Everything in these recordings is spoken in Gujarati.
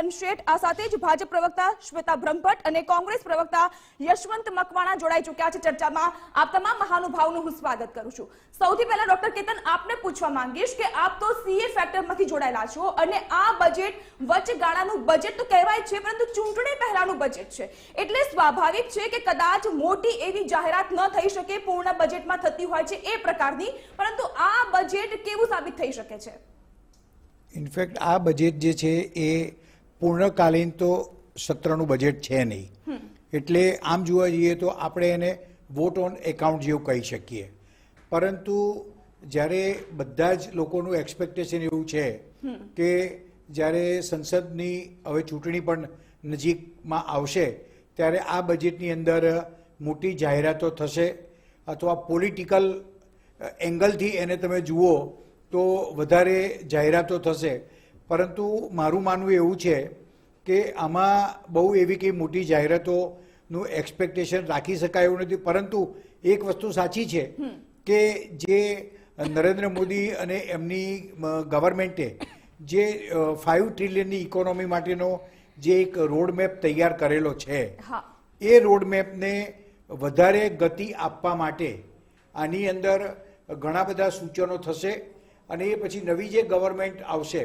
કેતન શેઠ, આ સાથે જ ભાજપ પ્રવક્તા શ્વેતા બ્રહ્મભટ્ટ અને કોંગ્રેસ પ્રવક્તા યશવંત મકવાણા જોડાઈ ચૂક્યા છે ચર્ચામાં। આપ તમામ મહાનુભાવોનું હું સ્વાગત કરું છું। સૌથી પહેલા ડોક્ટર કેતન, આપને પૂછવા માંગીશ કે આપ તો સીએ ફેક્ટરમાંથી જોડાયેલા છો અને આ બજેટ વચગાળાનું બજેટ તો કહેવાય છે, પરંતુ ચૂંટણી પહેલાનું બજેટ છે, એટલે સ્વાભાવિક છે કે કદાચ મોટી એવી જાહેરાત ન થઈ શકે પૂર્ણ બજેટમાં થતી હોય છે એ પ્રકારની, પરંતુ આ બજેટ કેવું સાબિત થઈ શકે છે? ઇનફેક્ટ આ બજેટ જે છે એ પૂર્ણકાલીન તો સત્રનું બજેટ છે નહીં, એટલે આમ જોવા જઈએ તો આપણે એને વોટ ઓન એકાઉન્ટ જેવું કહી શકીએ। પરંતુ જ્યારે બધા જ લોકોનું એક્સપેક્ટેશન એવું છે કે જ્યારે સંસદની હવે ચૂંટણી પણ નજીકમાં આવશે ત્યારે આ બજેટની અંદર મોટી જાહેરાતો થશે અથવા પોલિટિકલ એંગલથી એને તમે જુઓ તો વધારે જાહેરાતો થશે। પરંતુ મારું માનવું એવું છે કે આમાં બહુ એવી કંઈ મોટી જાહેરાતોનું એક્સપેક્ટેશન રાખી શકાય એવું નથી। પરંતુ એક વસ્તુ સાચી છે કે જે નરેન્દ્ર મોદી અને એમની ગવર્મેન્ટે જે 5 ટ્રિલિયનની ઇકોનોમી માટેનો જે એક રોડમેપ તૈયાર કરેલો છે, એ રોડમેપને વધારે ગતિ આપવા માટે આની અંદર ઘણા બધા સૂચનો થશે અને એ પછી નવી જે ગવર્મેન્ટ આવશે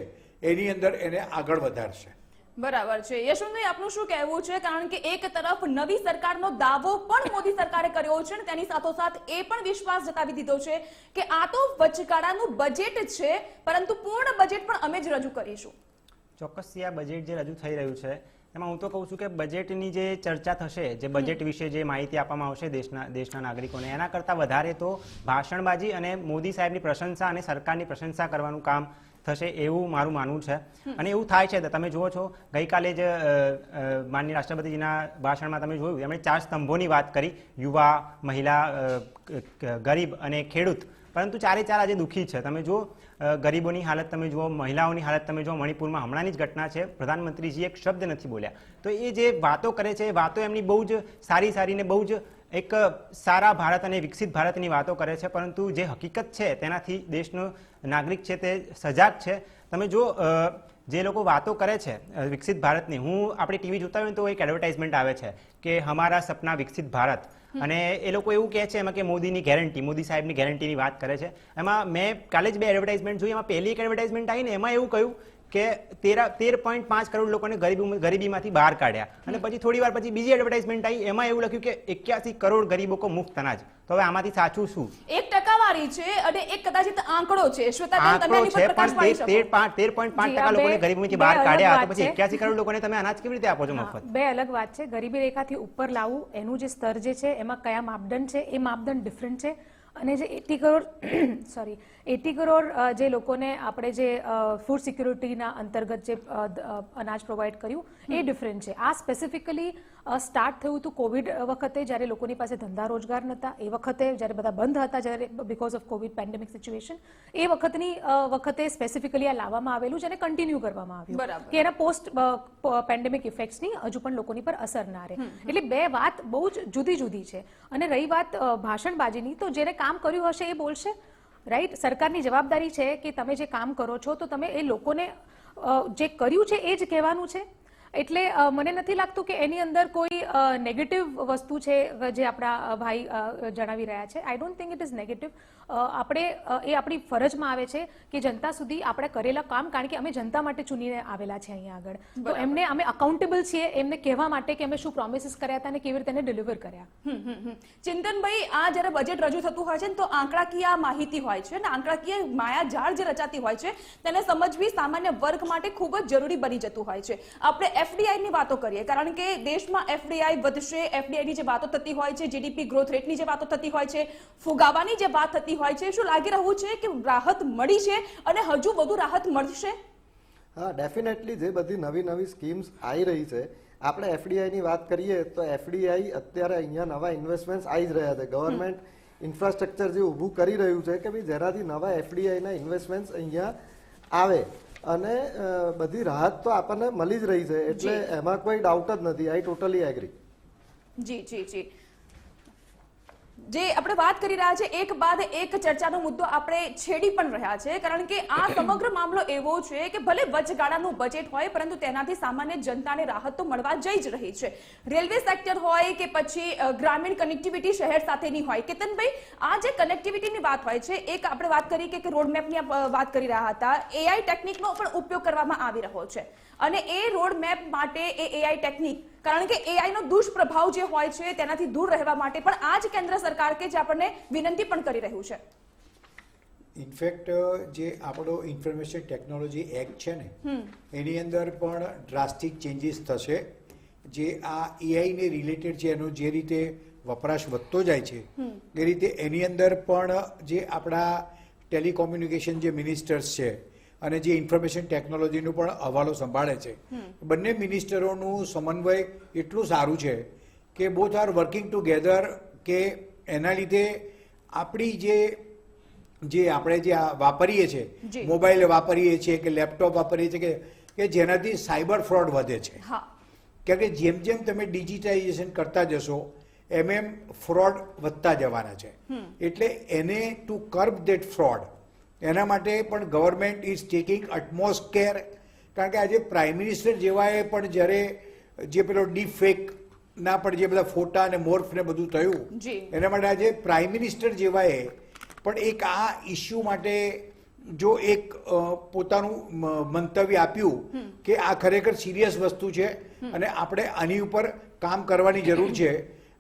એની અંદર એને આગળ વધારશે। બરાબર છે યશવંતભાઈ, આપનું શું કહેવું છે? કારણ કે એક તરફ નવી સરકારનો દાવો પણ મોદી સરકારે કર્યો છે અને તેની સાથોસાથ એ પણ વિશ્વાસ જતાવી દીધો છે કે આ તો વચગાળાનું બજેટ છે, પરંતુ પૂર્ણ બજેટ પણ અમે જ રજૂ કરીશું। ચોક્કસથી આ બજેટ જે રજૂ થઈ રહ્યું છે એમાં હું તો કહું છું કે બજેટની જે ચર્ચા થશે, જે બજેટ વિશે જે માહિતી આપવામાં આવશે દેશના નાગરિકોને, એના કરતાં વધારે તો ભાષણબાજી અને મોદી સાહેબની પ્રશંસા અને સરકારની પ્રશંસા કરવાનું કામ થશે એવું મારું માનવું છે। અને એવું થાય છે, તમે જુઓ છો ગઈકાલે જ માનનીય રાષ્ટ્રપતિજીના ભાષણમાં તમે જોયું એમણે 4 સ્તંભોની વાત કરી, યુવા, મહિલા, ગરીબ અને ખેડૂત, પરંતુ ચારે ચાર આજે દુઃખી છે। તમે જુઓ ગરીબોની હાલત, તમે જુઓ મહિલાઓની હાલત, તમે જુઓ મણિપુરમાં હમણાંની જ ઘટના છે, પ્રધાનમંત્રીજી એક શબ્દ નથી બોલ્યા। તો એ જે વાતો કરે છે એ વાતો એમની બહુ જ સારી ને બહુ જ એક સારા ભારત અને વિકસિત ભારતની વાતો કરે છે, પરંતુ જે હકીકત છે તેનાથી દેશનો નાગરિક છે તે સજાગ છે। તમે જો જે લોકો વાતો કરે છે વિકસિત ભારતની, આપણે ટીવી જોતા હોય તો એક એડવર્ટાઇઝમેન્ટ આવે છે કે હમારા સપના વિકસિત ભારત, અને એ લોકો એવું કહે છે એમાં કે મોદીની ગેરંટી, મોદી સાહેબની ગેરંટીની વાત કરે છે। એમાં મેં કાલે જ 2 એડવર્ટાઇઝમેન્ટ જોઈ, એમાં પહેલી એક એડવર્ટાઇઝમેન્ટ આવીને એમાં એવું કહ્યું કે 13.5 કરોડ લોકોને ગરીબીમાંથી બહાર કાઢ્યા, અને પછી થોડી વાર પછી બીજી એડવર્ટાઇઝમેન્ટ આવી, એમાં એવું લખ્યું કે 81 કરોડ ગરીબો કો મુફ્ત અનાજ। તો હવે આમાંથી સાચું શું? એક ટકાવારી છે અને એક કદાચિત આંકડો છે, શ્વેતાબેન તમે આની પર પ્રકાશ પાડી શકો? 13.5% લોકોને ગરીબીમાંથી બહાર કાઢ્યા, તો પછી 81 કરોડ લોકોને તમે અનાજ કેવી રીતે આપો છો મફત? બે અલગ વાત છે। ગરીબી રેખાથી ઉપર લાવવું એનું જે સ્તર જે છે એમાં કયા માપદંડ છે એ માપદંડ ડિફરન્ટ છે, અને જે 80 કરોડ જે લોકોને આપણે જે ફૂડ સિક્યુરિટીના અંતર્ગત જે અનાજ પ્રોવાઈડ કર્યું એ ડિફરન્ટ છે। આ સ્પેસિફિકલી સ્ટાર્ટ થયું હતું કોવિડ વખતે, જ્યારે લોકોની પાસે ધંધા રોજગાર નહોતા, એ વખતે જ્યારે બધા બંધ હતા, જ્યારે because of covid pandemic situation, એ વખતે સ્પેસિફિકલી આ લાવવામાં આવેલું છે અને કન્ટિન્યુ કરવામાં આવ્યું કે એના પોસ્ટ પેન્ડેમિક ઇફેક્ટ્સની હજુ પણ લોકોની પર અસર ના રહે। એટલે બે વાત બહુ જ જુદી છે। અને રહી વાત ભાષણબાજીની, તો જેને કામ કર્યું હશે એ બોલશે, રાઈટ? સરકારની જવાબદારી છે કે તમે જે કામ કરો છો તો તમે એ લોકોને જે કર્યું છે એ જ કહેવાનું છે। એટલે મને નથી લાગતું કે એની અંદર કોઈ નેગેટિવ વસ્તુ છે જે આપણા ભાઈ જણાવી રહ્યા છે। I don't think it is negative. આપણે એ આપણી ફરજમાં આવે છે કે જનતા સુધી આપણે કરેલા કામ, કારણ કે અમે જનતા માટે ચૂનીને આવેલા છે અહીંયા આગળ, તો એમને અમે અકાઉન્ટેબલ છીએ એમને કહેવા માટે કે અમે શું પ્રોમિસીસ કર્યા હતા અને કેવી રીતે એને ડિલિવર કર્યા। ચિંતનભાઈ, આ જ્યારે બજેટ રજૂ થતું હોય છે ને તો આંકડાકીય માહિતી હોય છે અને આંકડાકીય માયાજાળ જે રચાતી હોય છે તેને સમજવી સામાન્ય વર્ગ માટે ખૂબ જ જરૂરી બની જતું હોય છે। આપણે એફડીઆઈ ની વાતો કરીએ, કારણ કે દેશમાં એફડીઆઈ વધશે, એફડીઆઈ ની જે વાતો થતી હોય છે, જીડીપી ગ્રોથ રેટની જે વાતો થતી હોય છે, ફુગાવાની જે વાત થતી હોય છે, શું લાગી રહ્યું છે કે રાહત મળી છે અને હજુ વધુ રાહત મળશે? હા, ડેફિનેટલી જે બધી નવી સ્કીમ્સ આવી રહી છે, આપણે એફડીઆઈ ની વાત કરીએ તો એફડીઆઈ અત્યારે અહીંયા નવા ઇન્વેસ્ટમેન્ટ આવી જ રહ્યા છે। ગવર્મેન્ટ ઇન્ફ્રાસ્ટ્રક્ચર જે ઊભું કરી રહ્યું છે કે ભાઈ જેનાથી નવા એફડીઆઈના ઇન્વેસ્ટમેન્ટ અહીંયા આવે અને બધી રાહત તો આપણને મળી જ રહી છે, એટલે એમાં કોઈ ડાઉટ જ નથી। આઈ ટોટલી એગ્રી। જી જી જી જે આપણે વાત કરી રહ્યા છે એક બાદ એક ચર્ચાનો મુદ્દો આપણે છેડી પણ રહ્યા છે, કારણ કે આ સમગ્ર મામલો એવો છે કે ભલે વચગાળાનું બજેટ હોય પરંતુ તેનાથી સામાન્ય જનતાને રાહત તો મળવા જઈ જ રહી છે. રેલવે સેક્ટર હોય કે પછી ગ્રામીણ કનેક્ટિવિટી શહેર સાથેની હોય. કેતનભાઈ, આ જે કનેક્ટિવિટીની વાત હોય છે, એક આપણે વાત કરી કે રોડમેપની વાત કરી રહ્યા હતા, એઆઈ ટેકનિકનો પણ ઉપયોગ કરવામાં આવી રહ્યો છે અને એ રોડમેપ માટે એ એઆઈ ટેકનિક, કારણ કે એઆઈ નો દુષ્પ્રભાવ જે હોય છે તેનાથી દૂર રહેવા માટે પણ આ જ કેન્દ્ર સરકાર કે જે આપણને વિનંતી પણ કરી રહ્યું છે. ઇનફેક્ટ જે આપણો ઇન્ફોર્મેશન ટેકનોલોજી એક્ટ છે ને એની અંદર પણ ડ્રાસ્ટિક ચેન્જીસ થશે. જે આ એઆઈને રિલેટેડ છે એનો જે રીતે વપરાશ વધતો જાય છે એ રીતે એની અંદર પણ જે આપણા ટેલિકોમ્યુનિકેશન જે મિનિસ્ટર્સ છે અને જે ઇન્ફોર્મેશન ટેકનોલોજીનો પણ હવાલો સંભાળે છે, બંને મિનિસ્ટરોનું સમન્વય એટલું સારું છે કે બોથ આર વર્કિંગ ટુગેધર, કે એના લીધે આપણી જે આપણે જે વાપરીએ છીએ, મોબાઈલ વાપરીએ છીએ કે લેપટોપ વાપરીએ છીએ કે જેનાથી સાયબર ફ્રોડ વધે છે. કારણ કે જેમ જેમ તમે ડિજિટાઇઝેશન કરતા જશો એમ ફ્રોડ વધતા જવાના છે. એટલે એને ટુ કર્બ ધેટ ફ્રોડ, એના માટે પણ government is taking utmost care. કારણ કે આજે પ્રાઇમ મિનિસ્ટર જેવાએ પણ જ્યારે જે પેલો ડીપ ફેક ના પણ જે બધા ફોટા અને મોર્ફ ને બધું થયું, એના માટે આજે પ્રાઇમ મિનિસ્ટર જેવાએ પણ એક આ ઇસ્યુ માટે જો એક પોતાનું મંતવ્ય આપ્યું કે આ ખરેખર સિરિયસ વસ્તુ છે અને આપણે આની ઉપર કામ કરવાની જરૂર છે.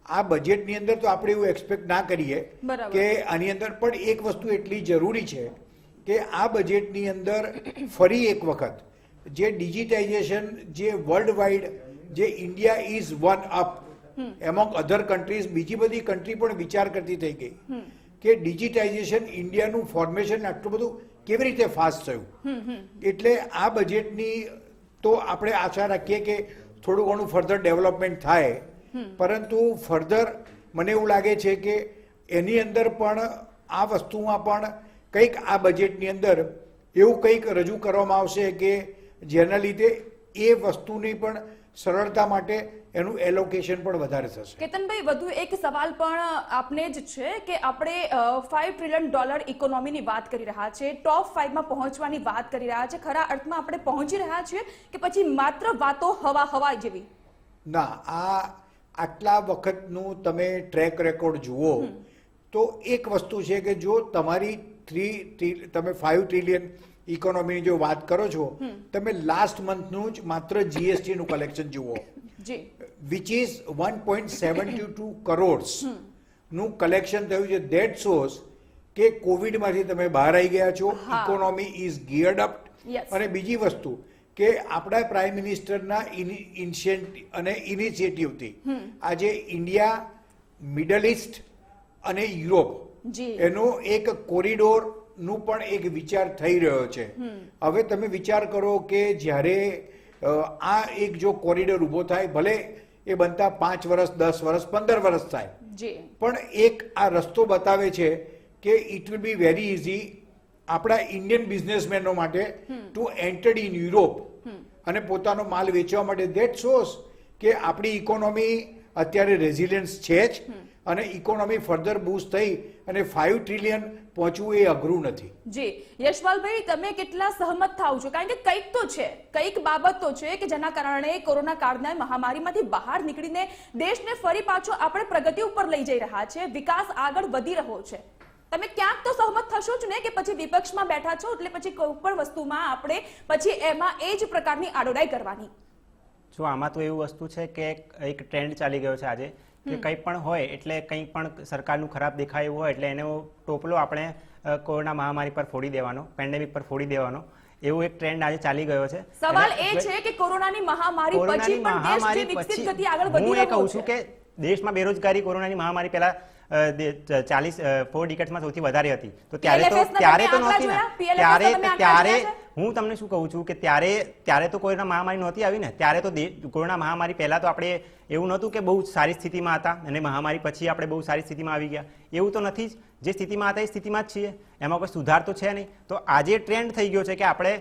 આ બજેટની અંદર તો આપણે એવું એક્સપેક્ટ ના કરીએ કે આની અંદર પણ એક વસ્તુ એટલી જરૂરી છે કે આ બજેટની અંદર ફરી એક વખત જે ડિજિટાઇઝેશન જે વર્લ્ડ વાઇડ જે India is one up among other countries, બીજી બધી કન્ટ્રી પણ વિચાર કરતી થઈ ગઈ કે ડિજિટાઇઝેશન ઇન્ડિયાનું ફોર્મેશન આટલું બધું કેવી રીતે ફાસ્ટ થયું. એટલે આ બજેટની તો આપણે આશા રાખીએ કે થોડું ઘણું ફર્ધર ડેવલપમેન્ટ થાય, પરંતુ ફર્ધર મને એવું લાગે છે કે એની અંદર પણ આ વસ્તુમાં પણ કંઈક આ બજેટની અંદર એવું કંઈક રજૂ કરવામાં આવશે કે જેના લીધે એ વસ્તુની પણ સરળતા માટે એનું એલોકેશન પણ વધારે થશે. કેતનભાઈ, વધુ એક સવાલ પણ આપને જ છે કે આપણે $5 ટ્રિલિયન ઇકોનોમીની વાત કરી રહ્યા છે, ટોપ 5 માં પહોંચવાની વાત કરી રહ્યા છે. ખરા અર્થમાં આપણે પહોંચી રહ્યા છીએ કે પછી માત્ર વાતો હવા જેવી? ના, આટલા વખતનું તમે ટ્રેક રેકોર્ડ જુઓ તો એક વસ્તુ છે કે જો તમારી તમે 5 ટ્રિલિયન ઇકોનોમીની જો વાત કરો છો, તમે લાસ્ટ મંથનું જ માત્ર જીએસટી નું કલેક્શન જુઓ, વિચ ઇઝ 1.72 કરોડ્સ નું કલેક્શન થયું છે. દેટ શોઝ કે કોવિડમાંથી તમે બહાર આવી ગયા છો, ઇકોનોમી ઇઝ ગિયર્ડ અપ. અને બીજી વસ્તુ કે આપણા પ્રાઇમ મિનિસ્ટરના ઇનિશિયેટિવથી આજે ઇન્ડિયા, મિડલ ઇસ્ટ અને યુરોપ એનો એક કોરિડોર નું પણ એક વિચાર થઈ રહ્યો છે. હવે તમે વિચાર કરો કે જ્યારે આ એક જો કોરિડોર ઊભો થાય, ભલે એ બનતા 5 વર્ષ, 10 વર્ષ, 15 વર્ષ થાય, પણ એક આ રસ્તો બતાવે છે કે it will be very easy આપણા ઇન્ડિયન બિઝનેસમેનો માટે ટુ એન્ટર ઇન યુરોપ અને પોતાનો માલ વેચવા માટે. ધેટ શોઝ કે આપણી ઇકોનોમી અત્યારે રેઝિલિયન્સ છે જ અને ઇકોનોમી ફર્ધર બૂસ્ટ થઈ અને 5 ટ્રિલિયન પહોંચવું એ અઘરું નથી. જી યશપાલભાઈ, તમે કેટલા સહમત થાવ છો? કારણ કે કંઈક તો છે, કંઈક બાબત તો છે કે જેના કારણે કોરોના કાળના મહામારીમાંથી બહાર નીકળીને દેશને ફરી પાછો આપણે પ્રગતિ ઉપર લઈ જઈ રહ્યા છે, વિકાસ આગળ વધી રહ્યો છે. તમે ક્યાંક તો સહમત થશો જ ને કે પછી વિપક્ષમાં બેઠા છો એટલે પછી કોઈ પણ વસ્તુમાં આપણે પછી એમાં એ જ પ્રકારની આડોડાઈ કરવાની? જો આમાં તો એવું વસ્તુ છે કે એક ટ્રેન્ડ ચાલી ગયો છે આજે કે કંઈ પણ હોય એટલે કંઈ પણ સરકારનું ખરાબ દેખાય એવું હોય એટલે એનો ટોપલો આપણે કોરોના મહામારી પર ફોડી દેવાનો, પેન્ડેમિક પર ફોડી દેવાનો, એવો એક ટ્રેન્ડ આજે ચાલી ગયો છે. સવાલ એ છે કે કોરોનાની મહામારી પછી પણ દેશ જે વિકસિત ગતિ આગળ વધી રહ્યો છે. હું એ કહું છું કે દેશમાં બેરોજગારી કોરોનાની મહામારી પહેલા 4 ડિકેટ્સમાં સૌથી વધારે હતી, તો ત્યારે તો નહોતી ને. ત્યારે હું તમને શું કહું છું કે ત્યારે તો કોરોના મહામારી નહોતી આવી ને. ત્યારે તો કોરોના મહામારી પહેલા તો આપણે એવું નહોતું કે બહુ સારી સ્થિતિમાં હતા અને મહામારી પછી આપણે બહુ સારી સ્થિતિમાં આવી ગયા, એવું તો નથી જ. જે સ્થિતિમાં હતા એ સ્થિતિમાં જ છીએ, એમાં કોઈ સુધાર તો છે નહીં. તો આજે ટ્રેન્ડ થઈ ગયો છે કે આપણે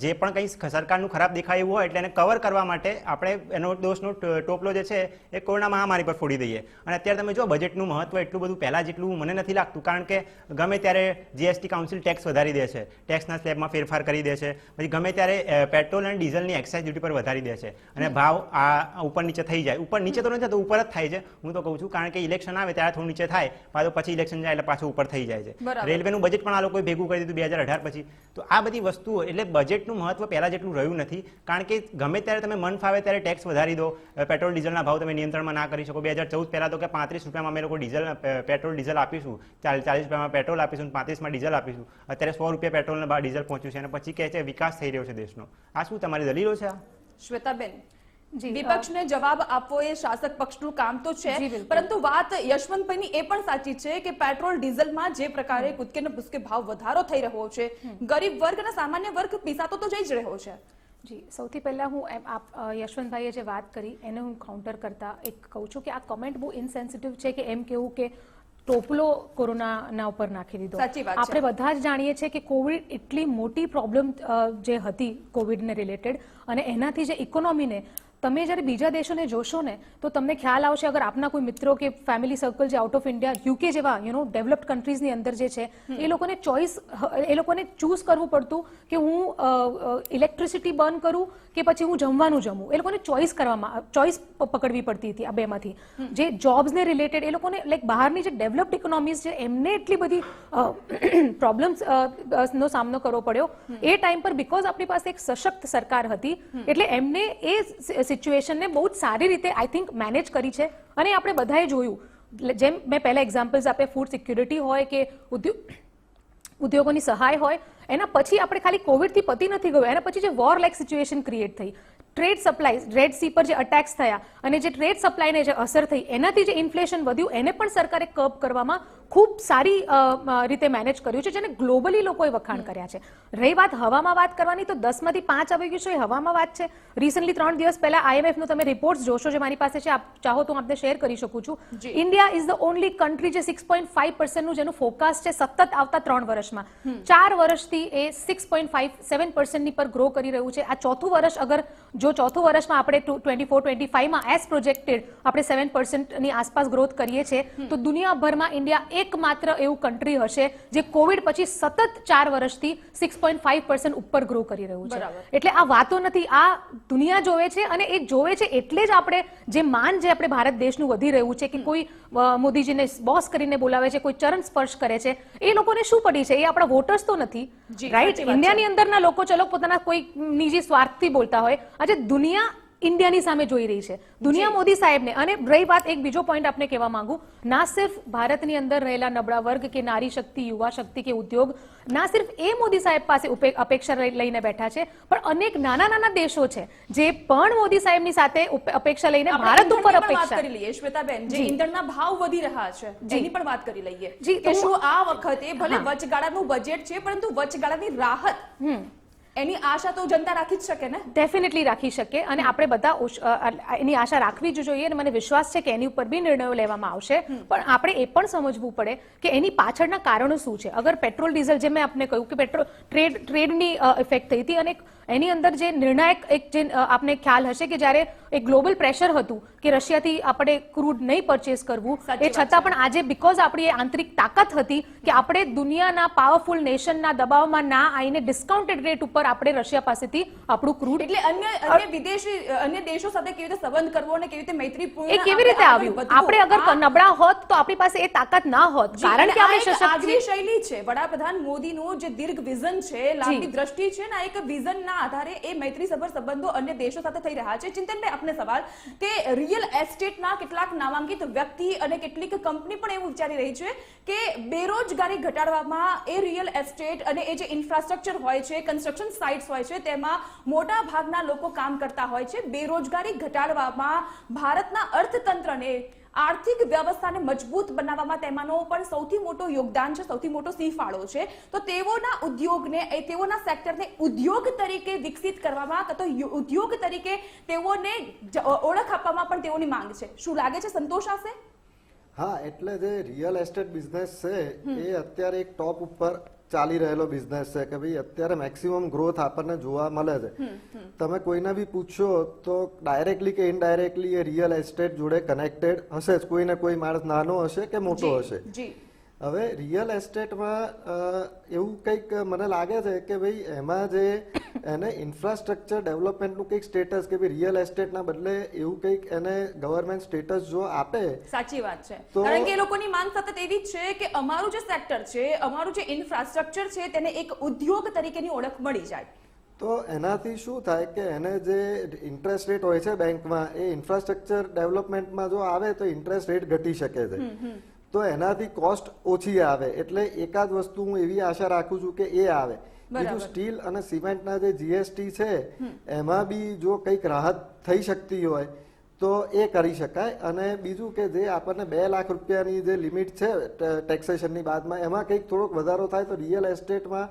જે પણ કંઈ સરકારનું ખરાબ દેખાય એવું હોય એટલે એને કવર કરવા માટે આપણે એનો દોષનો ટોપલો જે છે એ કોરોના મહામારી પર ફોડી દઈએ. અને અત્યારે તમે જો બજેટનું મહત્વ એટલું બધું પહેલાં જેટલું મને નથી લાગતું, કારણ કે ગમે ત્યારે જીએસટી કાઉન્સિલ ટેક્સ વધારી દે છે, ટેક્સના સ્લેબમાં ફેરફાર કરી દે છે, પછી ગમે ત્યારે પેટ્રોલ અને ડીઝલની એક્સાઇઝ ડ્યુટી પર વધારી દે છે અને ભાવ આ ઉપર નીચે થઈ જાય. ઉપર નીચે તો નથી થતું, ઉપર જ થાય છે. હું તો કહું છું કારણ કે ઇલેક્શન આવે ત્યારે થોડું નીચે થાય, પાછું પછી ઇલેક્શન જાય એટલે પાછું ઉપર થઈ જાય છે. રેલવેનું બજેટ પણ આ લોકોએ ભેગું કરી દીધું 2018 પછી. તો આ બધી વસ્તુઓ એટલે બજેટનું મહત્વ પહેલા જેટલું રહ્યું નથી, કારણ કે ગમે ત્યારે તમે મન ફાવે ત્યારે ટેક્સ વધારી દો, પેટ્રોલ ડીઝલના ભાવ તમે નિયંત્રણમાં ના કરી શકો. 2014 પહેલા તો કે 35 રૂપિયામાં અમે લોકો પેટ્રોલ ડીઝલ આપીશું, 40 રૂપિયામાં પેટ્રોલ આપીશું, 35માં ડીઝલ આપીશું. અત્યારે 100 રૂપિયા પેટ્રોલ અને ડીઝલ પહોંચ્યું છે અને પછી કહે છે વિકાસ થઈ રહ્યો છે દેશનો. આ શું તમારી દલીલો છે? શ્વેતાબેન, જી, વિપક્ષને જવાબ આપવો એ શાસક પક્ષનું કામ તો છે, પરંતુ વાત યશવંતભાઈની એ પણ સાચી છે કે પેટ્રોલ ડીઝલમાં જે પ્રકારે કૂદકે ને ભૂસકે ભાવ વધારો થઈ રહ્યો છે, ગરીબ વર્ગ અને સામાન્ય વર્ગ પીસાતો તો જઈ જ રહ્યો છે. જી, સૌથી પહેલા હું યશવંતભાઈએ જે વાત કરી એને હું કાઉન્ટર કરતા એક કહું છું કે આ કમેન્ટ બહુ ઇનસેન્સિટિવ છે કે એમ કેવું કે ટોપલો કોરોનાના ઉપર નાખી દીધો. સાચી વાત છે. આપણે બધા જ જાણીએ છીએ કે કોવિડ એટલી મોટી પ્રોબ્લેમ જે હતી કોવિડને રિલેટેડ, અને એનાથી જે ઇકોનોમીને તમે જ્યારે બીજા દેશોને જોશો ને તો તમને ખ્યાલ આવશે, અગર આપના કોઈ મિત્રો કે ફેમિલી સર્કલ જે આઉટ ઓફ ઇન્ડિયા યુકે જેવા ડેવલપ્ડ કન્ટ્રીઝની અંદર જે છે એ લોકોને ચૂઝ કરવું પડતું કે હું ઇલેક્ટ્રિસિટી બર્ન કરું કે પછી હું જમવાનું જમું. એ લોકોને ચોઇસ પકડવી પડતી હતી આ બેમાંથી. જે જોબ્સને રિલેટેડ એ લોકોને લાઈક બહારની જે ડેવલપ્ડ ઇકોનોમીઝ છે એમને એટલી બધી પ્રોબ્લેમ્સ નો સામનો કરવો પડ્યો એ ટાઈમ પર, બીકોઝ આપણી પાસે એક સશક્ત સરકાર હતી એટલે એમને એ સિચ્યુએશનને બહુ જ સારી રીતે આઈ થિંક મેનેજ કરી છે. અને આપણે બધાએ જોયું, જેમ મેં પહેલા એક્ઝામ્પલ્સ આપે, ફૂડ સિક્યુરિટી હોય કે ઉદ્યોગોની સહાય હોય, એના પછી આપણે ખાલી કોવિડથી પતી નથી ગયું, એના પછી જે વોર લાઇક સિચ્યુએશન ક્રિએટ થઈ, ટ્રેડ સપ્લાય, રેડ સી પર જે અટેક્સ થયા અને જે ટ્રેડ સપ્લાયને જે અસર થઈ એનાથી જે ઇન્ફ્લેશન વધ્યું એને પણ સરકારે કર્બ કરવામાં ખૂબ સારી રીતે મેનેજ કર્યું છે, જેને ગ્લોબલી લોકોએ વખાણ કર્યા છે. રહી વાત હવામાં વાત કરવાની, તો 10માંથી 5 આવી ગયું છે એ હવામાં વાત છે. રિસન્ટલી 3 દિવસ પહેલા IMF નો તમે રિપોર્ટ જોશો જે મારી પાસે છે, આપ ચાહો તો હું આપને શેર કરી શકું છું. India is the only country જે 6.5% નું જેનું ફોરકાસ્ટ છે સતત આવતા 3 વર્ષમાં, 4 વર્ષથી એ 6.57% ની પર ગ્રો કરી રહ્યું છે. આ ચોથું વર્ષ, અગર જો ચોથું વર્ષમાં આપણે 24-25માં એઝ પ્રોજેક્ટેડ આપણે 7% ની આસપાસ ગ્રોથ કરીએ છીએ, તો દુનિયાભરમાં ઇન્ડિયા એકમાત્ર એવું કન્ટ્રી હશે જે કોવિડ પછી સતત 4 વર્ષથી 6.5% ઉપર ગ્રો કરી રહ્યું છે. એટલે આ વાતો નથી, આ દુનિયા જોવે છે અને એ જોવે છે એટલે જ આપણે જે માન જે આપણે ભારત દેશનું વધી રહ્યું છે કે કોઈ મોદીજીને બોસ કરીને બોલાવે છે, કોઈ ચરણ સ્પર્શ કરે છે, એ લોકોને શું પડી છે? એ આપણા વોટર્સ તો નથી, રાઈટ? ઇન્ડિયાની અંદરના લોકો ચલો પોતાના કોઈ નિજી સ્વાર્થથી બોલતા હોય, આજે દુનિયા ઇન્ડિયાની સામે જોઈ રહી છે, દુનિયા મોદી સાહેબને. અને રહી વાત, એક બીજો પોઈન્ટ આપને કહેવા માંગુ, ના સિર્ફ ભારતની અંદર રહેલા નબળા વર્ગ કે નારી શક્તિ, યુવા શક્તિ કે ઉદ્યોગ, ના સિર્ફ એ મોદી સાહેબ પાસે અપેક્ષા લઈને બેઠા છે, પણ અનેક નાના નાના દેશો છે જે પણ મોદી સાહેબની સાથે અપેક્ષા લઈને ભારત ઉપર અપેક્ષા કરી લઈએ. શ્વેતાબેન, જે ઇંધણના ભાવ વધી રહ્યા છે એની પણ વાત કરી લઈએ કે શું આ વખતે ભલે વચગાળાનું બજેટ છે પરંતુ વચગાળાની રાહત એની આશા તો જનતા રાખી જ શકે ને? ડેફિનેટલી રાખી શકે, અને આપણે બધા એની આશા રાખવી જ જોઈએ અને મને વિશ્વાસ છે કે એની ઉપર બી નિર્ણયો લેવામાં આવશે. પણ આપણે એ પણ સમજવું પડે કે એની પાછળના કારણો શું છે. અગર પેટ્રોલ ડીઝલ, જે મેં આપને કહ્યું કે પેટ્રોલ ટ્રેડની ઇફેક્ટ થઈ હતી, અને એની અંદર જે નિર્ણાયક એક જે આપને ખ્યાલ હશે કે જ્યારે એક ગ્લોબલ પ્રેશર હતું કે રશિયાથી આપણે ક્રૂડ નહીં પરચેસ કરવું, એ છતાં પણ આજે બીકોઝ આપણી આંતરિક તાકાત હતી કે આપણે દુનિયાના પાવરફુલ નેશનના દબાવમાં ના આવીને ડિસ્કાઉન્ટેડ રેટ ઉપર આપણે રશિયા પાસેથી આપણું ક્રૂડ, એટલે અન્ય દેશો સાથે કેવી રીતે સંબંધ કરવો અને કેવી રીતે મૈત્રીપૂર્ણ, એ કેવી રીતે આવ્યું? આપણે અગર નબળા હોત તો આપણી પાસે એ તાકાત ના હોત, કારણ કે આપણે આગવી શૈલી છે. વડાપ્રધાન મોદીનું જે દીર્ઘ વિઝન છે, લાંબી દ્રષ્ટિ છે ને, એક વિઝનના આધારે એ મૈત્રીસભર સંબંધો અન્ય દેશો સાથે થઈ રહ્યા છે. ચિંતનભાઈ, આપને સવાલ કે રિયલ એસ્ટેટના કેટલાક નામાંકિત વ્યક્તિ અને કેટલીક કંપની પણ એવું વિચારી રહી છે કે બેરોજગારી ઘટાડવામાં એ રિયલ એસ્ટેટ અને એ જે ઇન્ફ્રાસ્ટ્રક્ચર હોય છે, કન્સ્ટ્રક્શન સાઇટ્સ હોય છે, તેમાં મોટા ભાગના લોકો કામ કરતા હોય છે. બેરોજગારી ઘટાડવામાં ભારતના અર્થતંત્રને આર્થિક વ્યવસ્થાને મજબૂત બનાવવામાં તેમાંનો પણ સૌથી મોટો યોગદાન છે, સૌથી મોટો સિંહફાળો છે. તો તેઓના ઉદ્યોગને તેઓના સેક્ટરને ઉદ્યોગ તરીકે વિકસિત કરવામાં કાં તો ઉદ્યોગ તરીકે તેઓને ઓળખ આપવામાં પણ તેઓની માંગ છે. શું લાગે છે સંતોષ આવશે? હા, એટલે જે રિયલ એસ્ટેટ બિઝનેસ છે એ અત્યારે એક ટોપ ઉપર ચાલી રહેલો બિઝનેસ છે કે ભાઈ અત્યારે મેક્સિમમ ગ્રોથ આપણને જોવા મળે છે. તમે કોઈને બી પૂછશો તો ડાયરેક્ટલી કે ઇનડાયરેક્ટલી એ રિયલ એસ્ટેટ જોડે કનેક્ટેડ હશે જ. કોઈને કોઈ માણસ નાનો હશે કે મોટો હશે. જી. હવે રિયલ એસ્ટેટમાં એવું કંઈક મને લાગે છે કે ભાઈ એમાં જે એને ઇન્ફ્રાસ્ટ્રક્ચર ડેવલપમેન્ટનું કંઈક સ્ટેટસ કે ભાઈ રિયલ એસ્ટેટના બદલે એવું કંઈક એને ગવર્મેન્ટ સ્ટેટસ જો આપે. સાચી વાત છે, તો કારણ કે એ લોકોની માંગ સતત એવી જ છે કે અમારું જે સેક્ટર છે, અમારું જે ઇન્ફ્રાસ્ટ્રક્ચર છે તેને એક ઉદ્યોગ તરીકેની ઓળખ મળી જાય. તો એનાથી શું થાય કે એને જે ઇન્ટરેસ્ટ રેટ હોય છે બેંકમાં એ ઇન્ફ્રાસ્ટ્રક્ચર ડેવલપમેન્ટમાં જો આવે તો ઇન્ટરેસ્ટ રેટ ઘટી શકે છે. તો એનાથી કોસ્ટ ઓછી આવે. એટલે એકાદ વસ્તુ હું એવી આશા રાખું છું કે એ આવે. બીજું સ્ટીલ અને સિમેન્ટના જે જીએસટી છે એમાં બી જો કંઈક રાહત થઈ શકતી હોય તો એ કરી શકાય. અને બીજું કે જે આપણને 2 લાખ રૂપિયાની જે લિમિટ છે ટેક્સેશનની બાદમાં એમાં કંઈક થોડોક વધારો થાય તો રિયલ એસ્ટેટમાં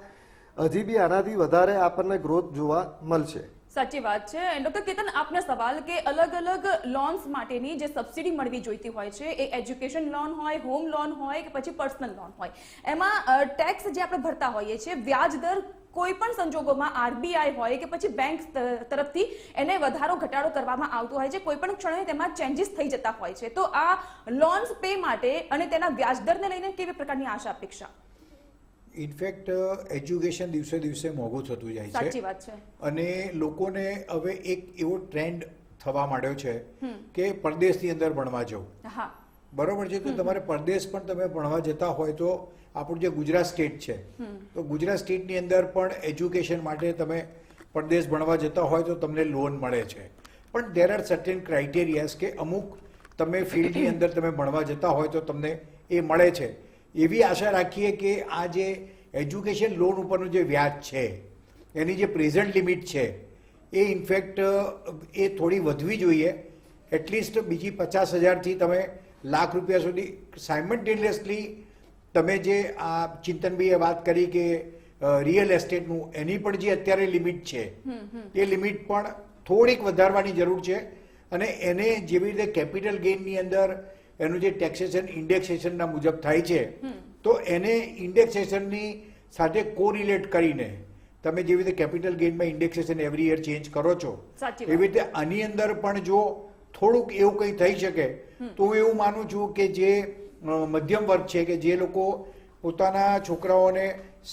હજી બી આનાથી વધારે આપણને ગ્રોથ જોવા મળશે. સાચી વાત છે. ડોક્ટર કેતન, આપને સવાલ કે અલગ અલગ લોન્સ માટેની જે સબસિડી મળવી જોઈતી હોય છે, એ એજ્યુકેશન લોન હોય, હોમ લોન હોય કે પછી પર્સનલ લોન હોય, એમાં ટેક્સ જે આપણે ભરતા હોઈએ છીએ, વ્યાજ દર કોઈ પણ સંજોગોમાં આરબીઆઈ હોય કે પછી બેંક તરફથી એને વધારો ઘટાડો કરવામાં આવતો હોય છે. કોઈ પણ ક્ષણે તેમાં ચેન્જીસ થઈ જતા હોય છે. તો આ લોન્સ પે માટે અને તેના વ્યાજ દરને લઈને કેવી પ્રકારની આશા અપેક્ષા? ઇનફેક્ટ એજ્યુકેશન દિવસે દિવસે મોંઘું થતું જાય છે. સાચી વાત છે. અને લોકોને હવે એક એવો ટ્રેન્ડ થવા માંડ્યો છે કે પરદેશની અંદર ભણવા જવું. હા, બરોબર છે. તો તમારે પરદેશ પણ તમે ભણવા જતા હોય તો આપણું જે ગુજરાત સ્ટેટ છે, તો ગુજરાત સ્ટેટની અંદર પણ એજ્યુકેશન માટે તમે પરદેશ ભણવા જતા હોય તો તમને લોન મળે છે. પણ દેર આર સર્ટેન ક્રાઇટેરિયાસ કે અમુક તમે ફિલ્ડની અંદર તમે ભણવા જતા હોય તો તમને એ મળે છે. એવી આશા રાખીએ કે આ જે એજ્યુકેશન લોન ઉપરનું જે વ્યાજ છે એની જે પ્રેઝન્ટ લિમિટ છે એ ઇનફેક્ટ એ થોડી વધવી જોઈએ. એટલીસ્ટ બીજી 50,000થી તમે લાખ રૂપિયા સુધી સાયમલ્ટેનિયસલી તમે જે આ ચિંતનભાઈએ વાત કરી કે રિયલ એસ્ટેટનું એની પણ જે અત્યારે લિમિટ છે એ લિમિટ પણ થોડીક વધારવાની જરૂર છે. અને એને જેવી રીતે કેપિટલ ગેઇનની અંદર એનું જે ટેક્સેશન ઇન્ડેક્સેશનના મુજબ થાય છે તો એને ઇન્ડેક્સેશનની સાથે કોરિલેટ કરીને તમે જેવી રીતે કેપિટલ ગેઇનમાં ઇન્ડેક્સેશન એવરી યર ચેન્જ કરો છો એવી રીતે આની અંદર પણ જો થોડુંક એવું કંઈ થઈ શકે તો હું એવું માનું છું કે જે મધ્યમ વર્ગ છે કે જે લોકો પોતાના છોકરાઓને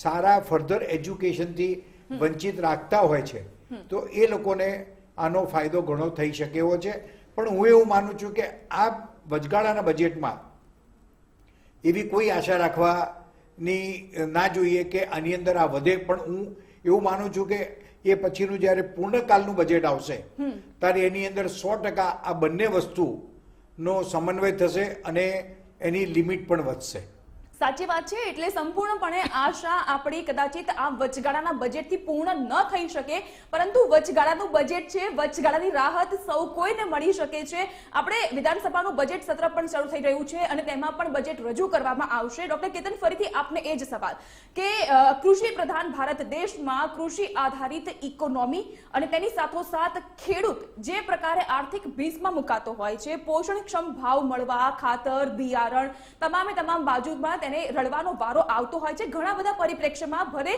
સારા ફર્ધર એજ્યુકેશનથી વંચિત રાખતા હોય છે તો એ લોકોને આનો ફાયદો ઘણો થઈ શકે એવો છે. પણ હું એવું માનું છું કે આ વચગાળાના બજેટમાં એવી કોઈ આશા રાખવાની ના જોઈએ કે આની અંદર આ વધે. પણ હું એવું માનું છું કે એ પછીનું જ્યારે પૂર્ણકાલનું બજેટ આવશે ત્યારે એની અંદર 100% આ બંને વસ્તુનો સમન્વય થશે અને એની લિમિટ પણ વધશે. સાચી વાત છે. એટલે સંપૂર્ણપણે આશા આપણી કદાચિત આ વચગાળાના બજેટથી પૂર્ણ ન થઈ શકે, પરંતુ વચગાળાનું બજેટ છે, વચગાળાની રાહત સૌ કોઈને મળી શકે છે. આપણે વિધાનસભાનું બજેટ સત્ર પણ શરૂ થઈ રહ્યું છે અને તેમાં પણ બજેટ રજૂ કરવામાં આવશે. ડોક્ટર કેતન, ફરીથી આપને એ જ સવાલ કે કૃષિ પ્રધાન ભારત દેશમાં કૃષિ આધારિત ઇકોનોમી અને તેની સાથોસાથ ખેડૂત જે પ્રકારે આર્થિક ભીસમાં મુકાતો હોય છે, પોષણક્ષમ ભાવ મળવા, ખાતર, બિયારણ, તમામ બાજુમાં તેને રડવાનો વારો આવતો હોય છે. ઘણા બધા પરિપ્રેક્ષ્યમાં ભલે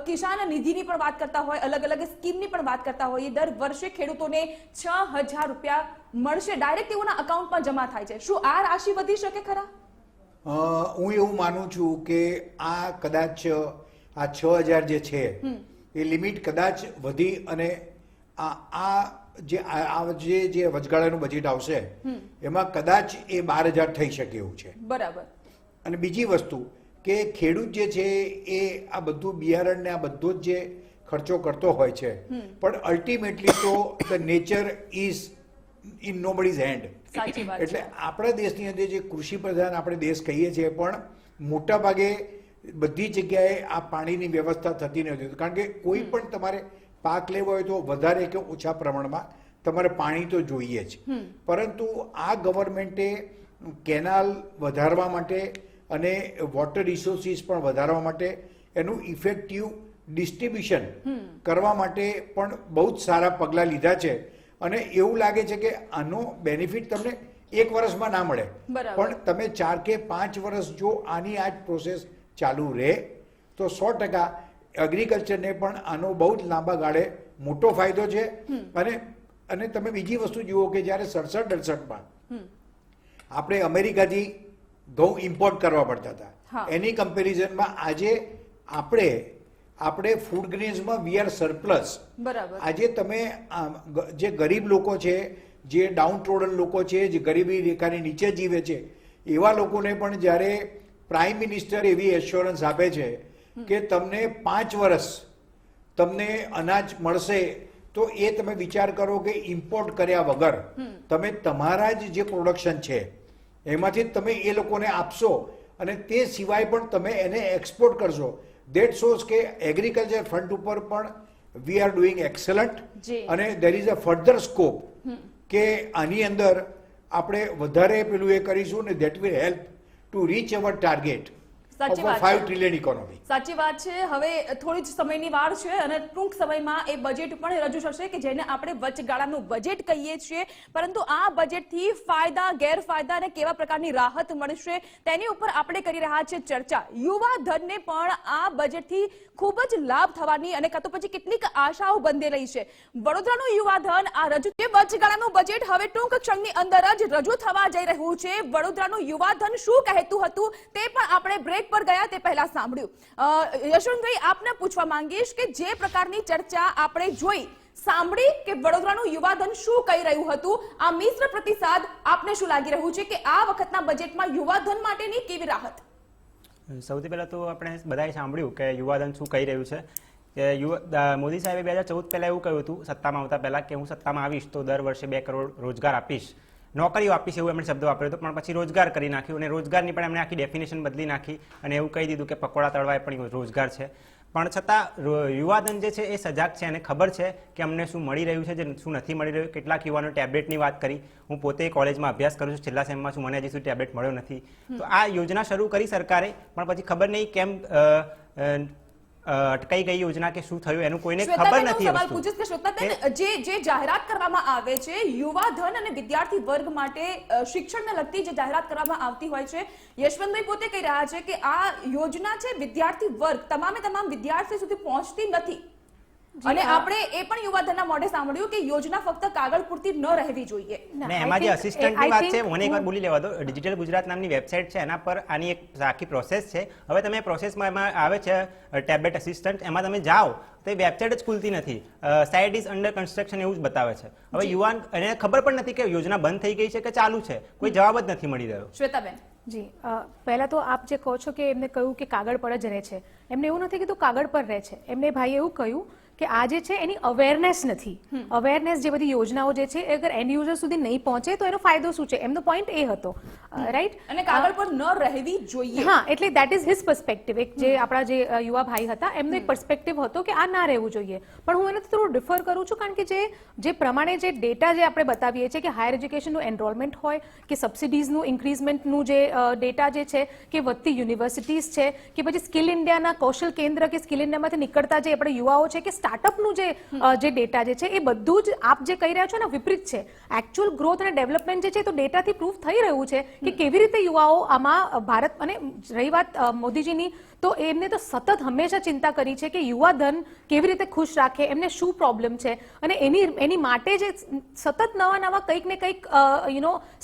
કિસાન નિધિની પણ વાત કરતા હોય, અલગ અલગ સ્કીમની પણ વાત કરતા હોય, દર વર્ષે ખેડૂતોને 6,000 રૂપિયા મળશે, ડાયરેક્ટ તેઓના અકાઉન્ટમાં જમા થાય છે. શું આ રાશિ વધી શકે ખરા? હું એવું માનું છું કે આ કદાચ આ 6,000 જે છે એ લિમિટ કદાચ વધી અને જે વચગાળાનું બજેટ આવશે એમાં કદાચ એ 12,000 થઈ શકે એવું છે. બરાબર. અને બીજી વસ્તુ કે ખેડૂત જે છે એ આ બધું બિયારણ ને આ બધો જ જે ખર્ચો કરતો હોય છે પણ અલ્ટિમેટલી તો the nature is in nobody's hand. એટલે આપણા દેશની અંદર જે કૃષિ પ્રધાન આપણે દેશ કહીએ છીએ પણ મોટા ભાગે બધી જગ્યાએ આ પાણીની વ્યવસ્થા થતી નથી. કારણ કે કોઈ પણ તમારે પાક લેવો હોય તો વધારે કે ઓછા પ્રમાણમાં તમારે પાણી તો જોઈએ જ, પરંતુ આ ગવર્મેન્ટે કેનાલ વધારવા માટે અને વોટર રિસોર્સિસ પણ વધારવા માટે એનું ઇફેક્ટિવ ડિસ્ટ્રીબ્યુશન કરવા માટે પણ બહુ જ સારા પગલાં લીધા છે. અને એવું લાગે છે કે આનો બેનિફિટ તમને એક વર્ષમાં ના મળે, બરાબર. પણ તમે 4 કે 5 વર્ષ જો આની આ જ પ્રોસેસ ચાલુ રહે તો 100% એગ્રીકલ્ચરને પણ આનો બહુ જ લાંબા ગાળે મોટો ફાયદો છે. અને તમે બીજી વસ્તુ જુઓ કે જ્યારે 67-68માં આપણે અમેરિકાથી ઘઉં ઇમ્પોર્ટ કરવા પડતા હતા, હા. એની કમ્પેરિઝનમાં આજે આપણે ફૂડ ગ્રેન્સમાં વી આર સરપ્લસ. બરાબર. આજે તમે જે ગરીબ લોકો છે, જે ડાઉન ટ્રોડન લોકો છે, જે ગરીબી રેખાની નીચે જીવે છે, એવા લોકોને પણ જ્યારે પ્રાઇમ મિનિસ્ટર એવી એશ્યોરન્સ આપે છે કે તમને 5 વર્ષ તમને અનાજ મળશે, તો એ તમે વિચાર કરો કે ઇમ્પોર્ટ કર્યા વગર તમે તમારા જ જે પ્રોડક્શન છે એમાંથી જ તમે એ લોકોને આપશો અને તે સિવાય પણ તમે એને એક્સપોર્ટ કરશો. દેટ શોઝ કે એગ્રીકલ્ચર ફ્રન્ટ ઉપર પણ વી આર ડુઈંગ એક્સલન્ટ. જી. અને there is a further scope કે આની અંદર આપણે વધારે પેલું એ કરીશું ને that will help to reach our target સાચી ઓફ વાત 5 છે. Trillion economy. સાચી વાત છે. હવે થોડી જ સમયની વાર છે અને ટૂંક સમયમાં એ બજેટ પણ રજૂ થશે કે જેને આપણે વચગાળાનું બજેટ કહીએ છીએ. પરંતુ આ બજેટથી ફાયદા, ગેરફાયદા અને કેવા પ્રકારની રાહત મળશે તેની ઉપર આપણે કરી રહ્યા છીએ ચર્ચા. યુવા ધનને પણ આ બજેટથી ખૂબ જ લાભ થવાની અને કાં તો પછી કેટલીક આશાઓ બંધેલી છે. વડોદરાનું યુવા ધન આ રજૂ છે. વચગાળાનું બજેટ હવે ટૂંક ક્ષણની અંદર જ રજૂ થવા જઈ રહ્યું છે. વડોદરાનું યુવા ધન શું કહેતું હતું તે પણ આપણે બ્રેક પર ગયા તે પહેલા સાંભળ્યું. યશવંતભાઈ, આપને પૂછવા માંગીશ કે જે પ્રકારની ચર્ચા આપણે જોઈ, સાંભળી કે વડોદરાનું યુવાધન શું કહી રહ્યું હતું, આ મિશ્ર પ્રતિસાદ આપને શું લાગી રહ્યું છે કે આ વખતના બજેટમાં યુવાધન માટેની કેવી રાહત? સૌથી પહેલાં તો આપણે બધાએ સાંભળ્યું કે યુવાધન શું કહી રહ્યું છે. કે મોદી સાહેબે 2014 પહેલાં એવું કહ્યું હતું સત્તામાં આવતા પહેલાં કે હું સત્તામાં આવીશ તો દર વર્ષે 2 કરોડ રોજગાર આપીશ, નોકરીઓ આપીશ, એવું એમણે શબ્દ વાપર્યો હતો. પણ પછી રોજગાર કરી નાખ્યું અને રોજગારની પણ એમણે આખી ડેફિનેશન બદલી નાખી અને એવું કહી દીધું કે પકોડા તળવા એ પણ રોજગાર છે. પણ છતાં યુવાધન જે છે એ સજાગ છે અને ખબર છે કે અમને શું મળી રહ્યું છે, જે શું નથી મળી રહ્યું. કેટલાક યુવાનો ટેબ્લેટની વાત કરી. હું પોતે કોલેજમાં અભ્યાસ કરું છું, છેલ્લા સેમમાં છું, મને હજી સુધી ટેબ્લેટ મળ્યો નથી. તો આ યોજના શરૂ કરી સરકારે, પણ પછી ખબર નહીં કેમ અટકાઈ ગઈ યોજના કે શું થયું એનું કોઈને ખબર નથી. સવાલ પૂછીશ કે શ્વેતાબેન, જે જાહેરાત કરવામાં આવે છે યુવા ધન અને વિદ્યાર્થી વર્ગ માટે શિક્ષણને લગતી જે જાહેરાત કરવામાં આવતી હોય છે, યશવંતભાઈ પોતે કહી રહ્યા છે કે આ યોજના છે વિદ્યાર્થી વર્ગ તમામ વિદ્યાર્થી સુધી પહોંચતી નથી. અને આપણે એ પણ યુવાધનના મોઢે સાંભળ્યું કે યોજના ફક્ત કાગળ પૂરતી ન રહેવી જોઈએ. ને એમાં જે અસિસ્ટન્ટની વાત છે, મને એકવાર બોલી લેવા દો. ડિજિટલ ગુજરાત નામની વેબસાઇટ છે, એના પર આની એક આખી પ્રોસેસ છે. હવે તમે પ્રોસેસમાં એમાં આવે છે ટેબ્લેટ અસિસ્ટન્ટ, એમાં તમે જાઓ તો એ વેબસાઇટ જ ખુલતી નથી. સાઇટ ઇઝ અંડર કન્સ્ટ્રક્શન એવું જ બતાવે છે. હવે યુવાન એને ખબર પણ નથી કે યોજના બંધ થઈ ગઈ છે કે ચાલુ છે, કોઈ જવાબ જ નથી મળી રહ્યો. શ્વેતાબેન જી, પહેલા તો આપ જે કહો છો કે એમને કહ્યું કે કાગળ પર જ રહે છે, એમને એવું નથી કીધું કાગળ પર રહે છે. એમને ભાઈ એવું કહ્યું કે આ જે છે એની અવેરનેસ નથી. અવેરનેસ જે બધી યોજનાઓ જે છે અગર એન્ડ યુઝર સુધી નહીં પહોંચે તો એનો ફાયદો શું છે, એમનો પોઈન્ટ એ હતો. રાઈટ. અને કાગળ પર ન રહેવી જોઈએ. હા, એટલે દેટ ઇઝ હિઝ પર્સપેક્ટિવ. એક જે આપણા જે યુવા ભાઈ હતા એમનો એક પર્સપેક્ટિવ હતો કે આ ના રહેવું જોઈએ. પણ હું એને થોડું ડિફર કરું છું, કારણ કે જે પ્રમાણે જે ડેટા જે આપણે બતાવીએ છીએ કે હાયર એજ્યુકેશનનું એનરોલમેન્ટ હોય કે સબસિડીઝનું ઇન્ક્રીઝમેન્ટનું જે ડેટા જે છે કે વધતી યુનિવર્સિટીઝ છે કે પછી સ્કિલ ઇન્ડિયાના કૌશલ કેન્દ્ર કે સ્કિલ ઇન્ડિયામાંથી નીકળતા જે આપણે યુવાઓ છે કે સ્ટાર્ટઅપનું જે ડેટા જે છે એ બધું જ આપ જે કહી રહ્યા છો એના વિપરીત છે. એકચ્યુઅલ ગ્રોથ અને ડેવલપમેન્ટ જે છે તો ડેટાથી પ્રૂવ થઈ રહ્યું છે કે કેવી રીતે યુવાઓ આમાં ભારત, અને રહી વાત મોદીજીની, તો એમને તો સતત હંમેશા ચિંતા કરી છે કે યુવા ધન કેવી રીતે ખુશ રાખે, એમને શું પ્રોબ્લેમ છે અને એની માટે જે સતત નવા કંઈક ને કંઈક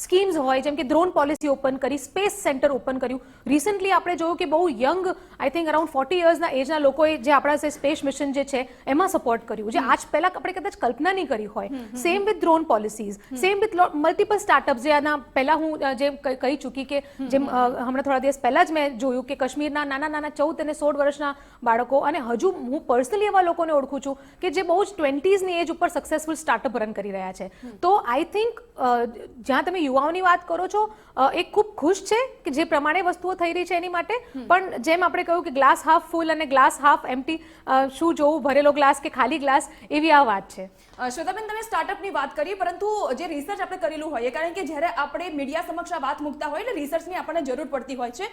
સ્કીમ્સ હોય, જેમ કે ડ્રોન પોલિસી ઓપન કરી, સ્પેસ સેન્ટર ઓપન કર્યું. રિસન્ટલી આપણે જોયું કે બહુ યંગ, આઈ થિંક અરાઉન્ડ 40 યર્સના એજના લોકોએ જે આપણા સ્પેસ મિશન જે છે એમાં સપોર્ટ કર્યું, જે આજ પહેલા આપણે કદાચ કલ્પના નહીં કરી હોય. Same with drone policies, same with multiple startup. જે આના પહેલા હું જે કહી ચૂકી કે જેમ હમણાં થોડા દિવસ પહેલા જ મેં જોયું કે કાશ્મીરના નાના નાના 14 અને 16 વર્ષના બાળકો, અને હજુ હું પર્સનલી એવા લોકોને ઓળખું છું કે જે બહુ જ 20s ની એજ ઉપર સક્સેસફુલ સ્ટાર્ટઅપ રન કરી રહ્યા છે. તો આઈ થિંક જ્યાં તમે યુવાઓની વાત કરો છો એ ખૂબ ખુશ છે કે જે પ્રમાણે વસ્તુઓ થઈ રહી છે એની માટે, પણ જેમ આપણે કહ્યું કે ગ્લાસ હાફ ફૂલ અને ગ્લાસ હાફ એમ્પ્ટી, શું જોવું, ભરેલો ગ્લાસ કે ખાલી ગ્લાસ, એવી આ વાત છે. શ્વેતાબેન, તમે સ્ટાર્ટઅપની વાત કરી, પરંતુ જે રિસર્ચ આપણે કરેલું હોય, કારણ કે જ્યારે આપણે મીડિયા સમક્ષ આ વાત મૂકતા હોય એટલે રિસર્ચની આપણને જરૂર પડતી હોય છે.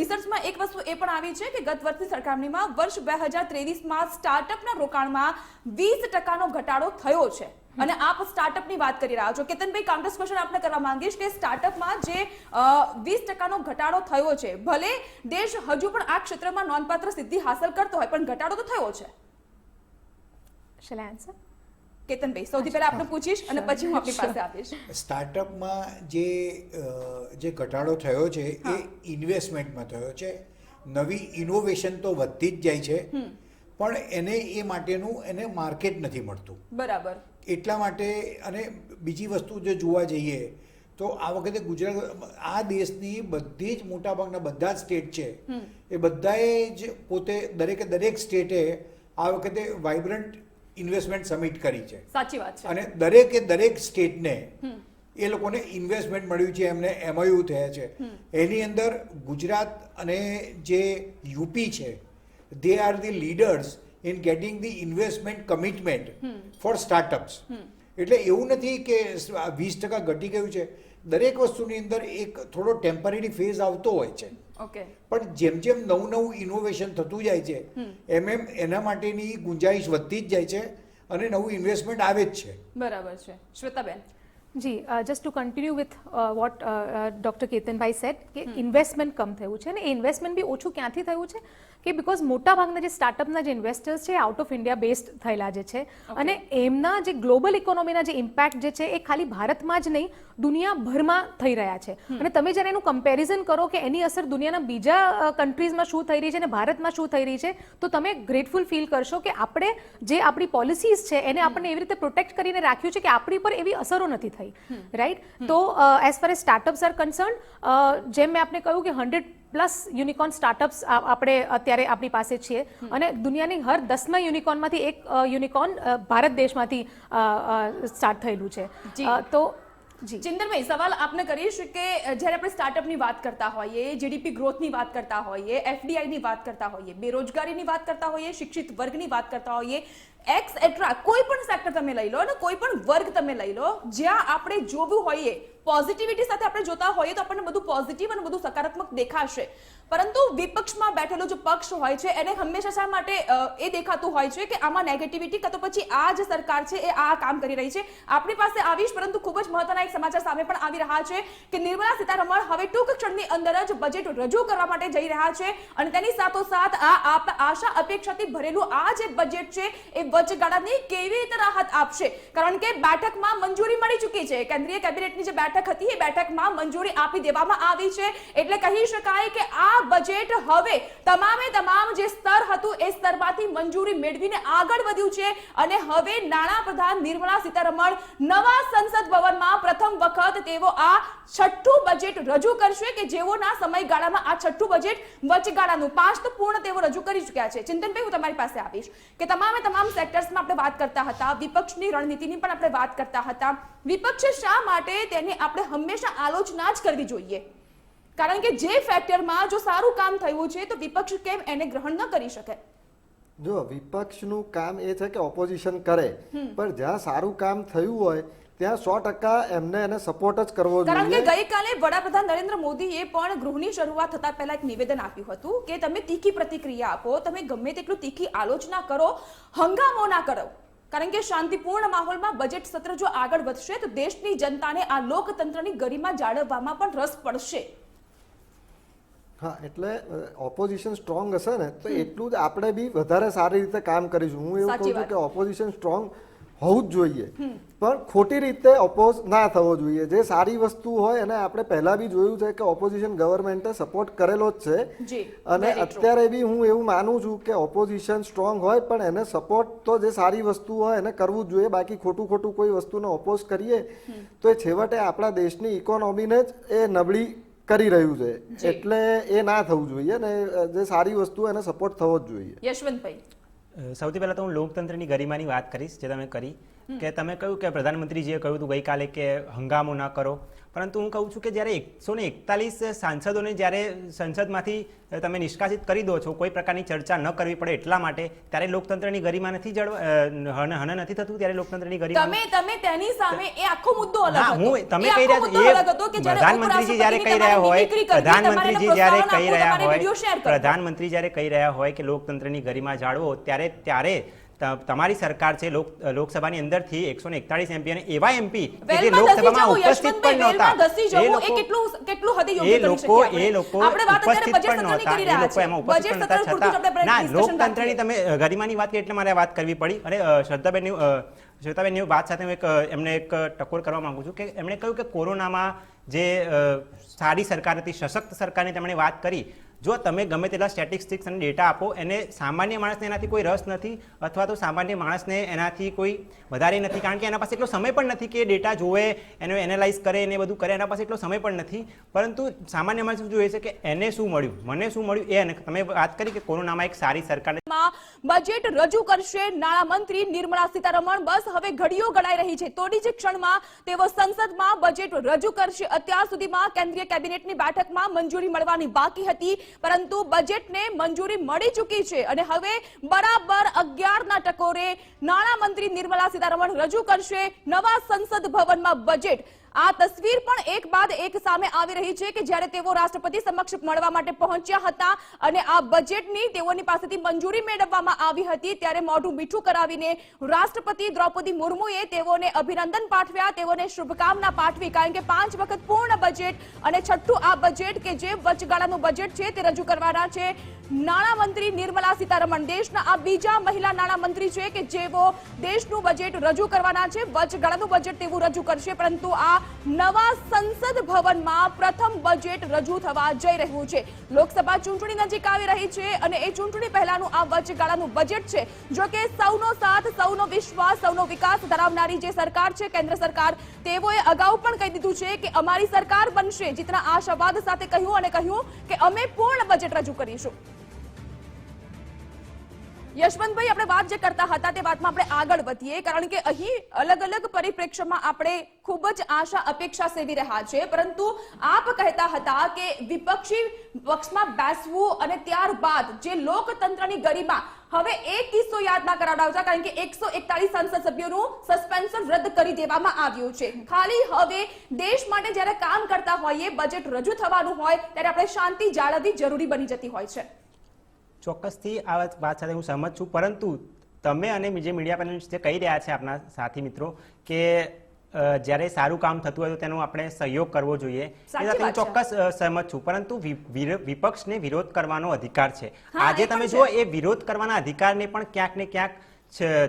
રિસર્ચમાં એક વસ્તુ એ પણ આવી છે કે ગત વર્ષની સરખામણીમાં વર્ષ 2023માં સ્ટાર્ટઅપના રોકાણમાં 20% ઘટાડો થયો છે. અને આપ સ્ટાર્ટઅપની વાત કરી રહ્યા છો. કેતનભાઈ, કાઉન્ટર ક્વેશ્ચન આપને કરવા માંગીશ કે સ્ટાર્ટઅપમાં જે 20% ઘટાડો થયો છે, ભલે દેશ હજુ પણ આ ક્ષેત્રમાં નોંધપાત્ર સિદ્ધિ હાંસલ કરતો હોય, પણ ઘટાડો તો થયો છે. Shall I answer? કેતનભાઈ, સૌથી પહેલા આપણે પૂછીશ અને પછી હું આપની પાસે આવીશ. સ્ટાર્ટઅપમાં જે ઘટાડો થયો છે એ ઇન્વેસ્ટમેન્ટમાં થયો છે. નવી ઇનોવેશન તો વધતી જ જાય છે, પણ એને એ માટેનું એને માર્કેટ નથી મળતું. બરાબર. એટલા માટે, અને બીજી વસ્તુ જો જોવા જઈએ તો આ વખતે ગુજરાત, આ દેશની બધી જ મોટાભાગના બધા જ સ્ટેટ છે એ બધાએ જ પોતે દરેક સ્ટેટે આ વખતે વાઇબ્રન્ટ ઇન્વેસ્ટમેન્ટ સમિટ કરી છે. સાચી વાત છે. અને દરેક સ્ટેટને એ લોકોને ઇન્વેસ્ટમેન્ટ મળ્યું છે, એમને MOU થયા છે. એની અંદર ગુજરાત અને જે યુપી છે, they are the leaders in getting the investment commitment for startups. એટલે એવું નથી કે 20% ઘટી ગયું છે. દરેક વસ્તુની અંદર એક થોડો ટેમ્પરરી ફેઝ આવતો હોય છે. ઓકે. પણ જેમ નવું ઇનોવેશન થતું જાય છે એમ એના માટેની ગુંજાઈશ વધતી જ જાય છે અને નવું ઇન્વેસ્ટમેન્ટ આવે જ છે. બરાબર છે. શ્વેતાબેન. જી, just to continue with what doctor Ketanbhai said કે ઇન્વેસ્ટમેન્ટ કમ થયું છે, અને એ ઇન્વેસ્ટમેન્ટ બી ઓછું ક્યાંથી થયું છે કે બિકોઝ મોટાભાગના જે સ્ટાર્ટઅપના જે ઇન્વેસ્ટર્સ છે આઉટ ઓફ ઇન્ડિયા બેઝડ થયેલા જે છે, અને એમના જે ગ્લોબલ ઇકોનોમીના જે ઇમ્પેક્ટ જે છે એ ખાલી ભારતમાં જ નહીં દુનિયાભરમાં થઈ રહ્યા છે. અને તમે જ્યારે એનું કમ્પેરિઝન કરો કે એની અસર દુનિયાના બીજા કન્ટ્રીઝમાં શું થઈ રહી છે અને ભારતમાં શું થઈ રહી છે, તો તમે ગ્રેટફુલ ફીલ કરશો કે આપણે જે આપણી પોલિસીઝ છે એને આપણને એવી રીતે પ્રોટેક્ટ કરીને રાખ્યું છે કે આપણી પર એવી અસરો નથી થઈ. રાઈટ. તો as far as startups R concern, જેમ મેં આપને કહ્યું કે 100+ યુનિકોર્ન સ્ટાર્ટઅપ્સ આપણે અત્યારે આપણી પાસે છીએ, અને દુનિયાની હર 10મા યુનિકોર્નમાંથી એક યુનિકોર્ન ભારત દેશમાંથી સ્ટાર્ટ થયેલું છે. તો જી ચિંતનભાઈ, સવાલ આપને કરીશ કે જ્યારે આપણે સ્ટાર્ટઅપની વાત કરતા હોઈએ, જીડીપી ગ્રોથની વાત કરતા હોઈએ, FDIની વાત કરતા હોઈએ, બેરોજગારીની વાત કરતા હોઈએ, શિક્ષિત વર્ગની વાત કરતા હોઈએ, એક્સેટ્રા કોઈ પણ સેક્ટર તમે લઈ લો અને કોઈ પણ વર્ગ તમે લઈ લો, જ્યાં આપણે જોવું હોઈએ પોઝિટિવિટી સાથે આપણે જોતા હોઈએ તો આપણને બધું પોઝિટિવ અને બધું સકારાત્મક દેખાશે. પરંતુ વિપક્ષમાં બેઠેલો જે પક્ષ હોય છે એને હંમેશા શા માટે એ દેખાતું હોય છે કે આમાં નેગેટિવિટી કાં તો પછી આ જે સરકાર છે એ આ કામ કરી રહી છે. આપણી પાસે આવીશ, પરંતુ ખૂબ જ મહત્વના એક સમાચાર સામે પણ આવી રહ્યા છે કે નિર્મલા સીતારમણ હવે ટૂંક ક્ષણની અંદર જ બજેટ રજૂ કરવા માટે જઈ રહ્યા છે, અને તેની સાથોસાથ આ આશા અપેક્ષાથી ભરેલું આ જે બજેટ છે એ વચગાળાની કેવી રીતે રાહત આપશે, કારણ કે બેઠકમાં મંજૂરી મળી ચૂકી છે. કેન્દ્રીય કેબિનેટની જે બેઠક હતી એ બેઠકમાં મંજૂરી આપી દેવામાં આવી છે. એટલે કહી શકાય કે આ બજેટ હવે તમામ જે સ્તર હતું એ સ્તરમાંથી મંજૂરી મેળવીને આગળ વધ્યું છે, અને હવે નાણાપ્રધાન નિર્મલા સીતારમણ નવા સંસદ ભવનમાં પ્રથમ વખત તેઓ આ છઠ્ઠું બજેટ રજૂ કરશે કે જેઓના સમયગાળામાં આ છઠ્ઠું બજેટ વચગાળાનું 5 તો પૂર્ણ તેઓ રજૂ કરી ચૂક્યા છે. ચિંતનભાઈ, હું તમારી પાસે આવીશ કે તમામ સેક્ટર્સમાં આપણે વાત કરતા હતા, વિપક્ષની રણનીતિની પણ આપણે વાત કરતા હતા. વિપક્ષે શા માટે તેની આપણે હંમેશા આલોચના જ કરવી જોઈએ? કારણ કે જે ફેક્ટરમાં જો સારું કામ થયું છે તો વિપક્ષ કેમ એને ગ્રહણ ન કરી શકે? જો વિપક્ષનું કામ એ છે કે ઓપોઝિશન કરે, પણ જ્યાં સારું કામ થયું હોય ત્યાં 100% એમને એને સપોર્ટ જ કરવો જોઈએ. કારણ કે ગઈકાલે વડાપ્રધાન નરેન્દ્ર મોદીએ પણ ગૃહની શરૂઆત થતા પહેલા એક નિવેદન આપ્યું હતું કે તમે તીખી પ્રતિક્રિયા આપો, તમે ગમે તેટલું તીખી આલોચના કરો, હંગામો ના કરો, કારણ કે શાંતિપૂર્ણ માહોલમાં બજેટ સત્ર જો આગળ વધશે તો દેશની જનતાને આ લોકતંત્રની ગરિમા જાળવવામાં પણ રસ પડશે. હા, એટલે ઓપોઝિશન સ્ટ્રોંગ હશે ને તો એટલું જ આપણે બી વધારે સારી રીતે કામ કરીશું. હું એવું કહું છું કે ઓપોઝિશન સ્ટ્રોંગ હોવું જ જોઈએ, પણ ખોટી રીતે ઓપોઝ ના થવો જોઈએ. જે સારી વસ્તુ હોય એને આપણે પહેલા બી જોયું છે કે ઓપોઝિશન ગવર્મેન્ટે સપોર્ટ કરેલો જ છે, અને અત્યારે બી હું એવું માનું છું કે ઓપોઝિશન સ્ટ્રોંગ હોય પણ એને સપોર્ટ તો જે સારી વસ્તુ હોય એને કરવું જ જોઈએ. બાકી ખોટું કોઈ વસ્તુને ઓપોઝ કરીએ તો એ છેવટે આપણા દેશની ઇકોનોમીને જ એ નબળી કરી રહ્યું છે, એટલે એ ના થવું જોઈએ ને જે સારી વસ્તુ એને સપોર્ટ થવો જ જોઈએ. યશવંતભાઈ, સૌથી પહેલા તો હું લોકતંત્રની ગરિમાની વાત કરીશ જે તમે કરી કે તમે કહ્યું કે પ્રધાનમંત્રીજીએ કહ્યું હતું ગઈકાલે કે હંગામો ન કરો, પરંતુ હું કહું છું કે જ્યારે 141 સાંસદોને જ્યારે સંસદમાંથી તમે નિષ્કાસિત કરી દો છો કોઈ પ્રકારની ચર્ચા ન કરવી પડે એટલા માટે, ત્યારે લોકતંત્રની ગરિમા નથી હન નથી થતું. ત્યારે લોકતંત્રની ગરિમા તમે તેની સામે એ આખો મુદ્દો અલગ હતો. હું તમે કહી પ્રધાનમંત્રી જ્યારે કહી રહ્યા હોય પ્રધાનમંત્રી જ્યારે કહી રહ્યા હોય કે લોકતંત્રની ગરિમા જાળવો, ત્યારે તમારી સરકાર છે લોકસભાની અંદરથી 141 એમપી અને એવા એમપી કે જે લોકસભામાં ઉપસ્થિત પણ નહોતા, એ લોકો ઉપસ્થિત પણ નહોતા, એ લોકો એમાં ઉપસ્થિત પણ નહોતા છતાં ના લોકતંત્રની તમે ગરિમાની વાત કરી એટલે મારે વાત કરવી પડી. અને શ્વેતાબેનની વાત સાથે હું એમને એક ટકોર કરવા માંગુ છું કે એમણે કહ્યું કે કોરોનામાં જે સારી સરકાર હતી, સશક્ત સરકારની તેમણે વાત કરી. જો તમે ગમે તેટલા સ્ટેટિસ્ટિક્સ અને ડેટા આપો, એને સામાન્ય માણસને એનાથી કોઈ રસ નથી, અથવા તો સામાન્ય માણસને એનાથી કોઈ વધારે નથી, કારણ કે એના પાસે એટલો સમય પણ નથી કે ડેટા જોવે, એને એનાલાઇઝ કરે, એને બધું કરે, એના પાસે એટલો સમય પણ નથી. પરંતુ સામાન્ય માણસ જોઈએ છે કે એને શું મળ્યું, મને શું મળ્યું. એ અને તમે વાત કરી કે કોરોનામાં એક સારી સરકાર બજેટ રજૂ કરશે નાણામંત્રી નિર્મલા સીતારમણ. બસ હવે ઘડીઓ ગણાઈ રહી છે, થોડી જ ક્ષણમાં તેઓ સંસદમાં બજેટ રજૂ કરશે. અત્યાર સુધીમાં કેન્દ્રીય કેબિનેટની બેઠકમાં મંજૂરી મળવાની બાકી હતી, પરંતુ બજેટને મંજૂરી મળી ચૂકી છે અને હવે બરાબર 11 ટકોરે નાણામંત્રી નિર્મલા સીતારમણ રજૂ કરશે નવા સંસદ ભવનમાં બજેટ. આ તસવીર પણ એક બાદ એક સામે આવી રહી છે કે જ્યારે તેઓ રાષ્ટ્રપતિ સમક્ષ મળવા માટે પહોંચ્યા હતા અને આ બજેટની તેઓની પાસેથી મંજૂરી મેળવવામાં આવી હતી, ત્યારે મોઢું મીઠું કરાવીને રાષ્ટ્રપતિ દ્રૌપદી મુર્મુએ તેઓને અભિનંદન પાઠવ્યા, તેઓને શુભકામના પાઠવી, કારણ કે 5 વખત પૂર્ણ બજેટ અને છઠ્ઠું આ બજેટ કે જે વચગાળાનું બજેટ છે તે રજૂ કરવાના છે નાણામંત્રી નિર્મલા સીતારમણ. દેશના આ બીજા મહિલા નાણામંત્રી છે કે જેઓ દેશનું બજેટ રજૂ કરવાના છે, વચગાળાનું બજેટ તેવું રજૂ કરશે. પરંતુ આ નવા સંસદ ભવનમાં પ્રથમ બજેટ રજૂ થવા જઈ રહ્યું છે. લોકસભા ચૂંટણી નજીક આવી રહી છે અને એ ચૂંટણી પહેલાનું આ વચગાળાનું બજેટ છે. જો કે સૌનો સાથ, સૌનો વિશ્વાસ, સૌનો વિકાસ ધરાવનારી જે સરકાર છે કેન્દ્ર સરકાર, તેઓએ અગાઉ પણ કહી દીધું છે કે અમારી સરકાર બનશે, જીતના આશાવાદ સાથે કહ્યું કે અમે પૂર્ણ બજેટ રજૂ કરીશું. યશવંતભાઈ, આપણે વાત જે કરતા હતા તે વાતમાં આપણે આગળ વધીએ, કારણ કે અહીં અલગ અલગ પરિપ્રેક્ષ્યમાં આપણે ખૂબ જ આશા અપેક્ષા સેવી રહ્યા છે, પરંતુ આપ કહેતા હતા કે વિપક્ષી પક્ષમાં બેસવું અને ત્યારબાદ જે લોકતંત્રની ગરિમા, હવે એક કિસ્સો યાદ ના કરાવડાવતા, કારણ કે 141 સંસદ સભ્યોનું સસ્પેન્શન રદ કરી દેવામાં આવ્યું છે. ખાલી હવે દેશ માટે જ્યારે કામ કરતા હોઈએ, બજેટ રજૂ થવાનું હોય ત્યારે આપણે શાંતિ જાળવવી જરૂરી બની જતી હોય છે. ચોક્કસથી આ વાત સાથે હું સહમત છું, પરંતુ તમે અને જે મીડિયા પેનલિસ્ટ જે કહી રહ્યા છે આપણા સાથી મિત્રો કે જ્યારે સારું કામ થતું હોય તો તેનો આપણે સહયોગ કરવો જોઈએ, એ સાથે હું ચોક્કસ સહમત છું. પરંતુ વિપક્ષને વિરોધ કરવાનો અધિકાર છે. આજે તમે જુઓ એ વિરોધ કરવાના અધિકારને પણ ક્યાંક ને ક્યાંક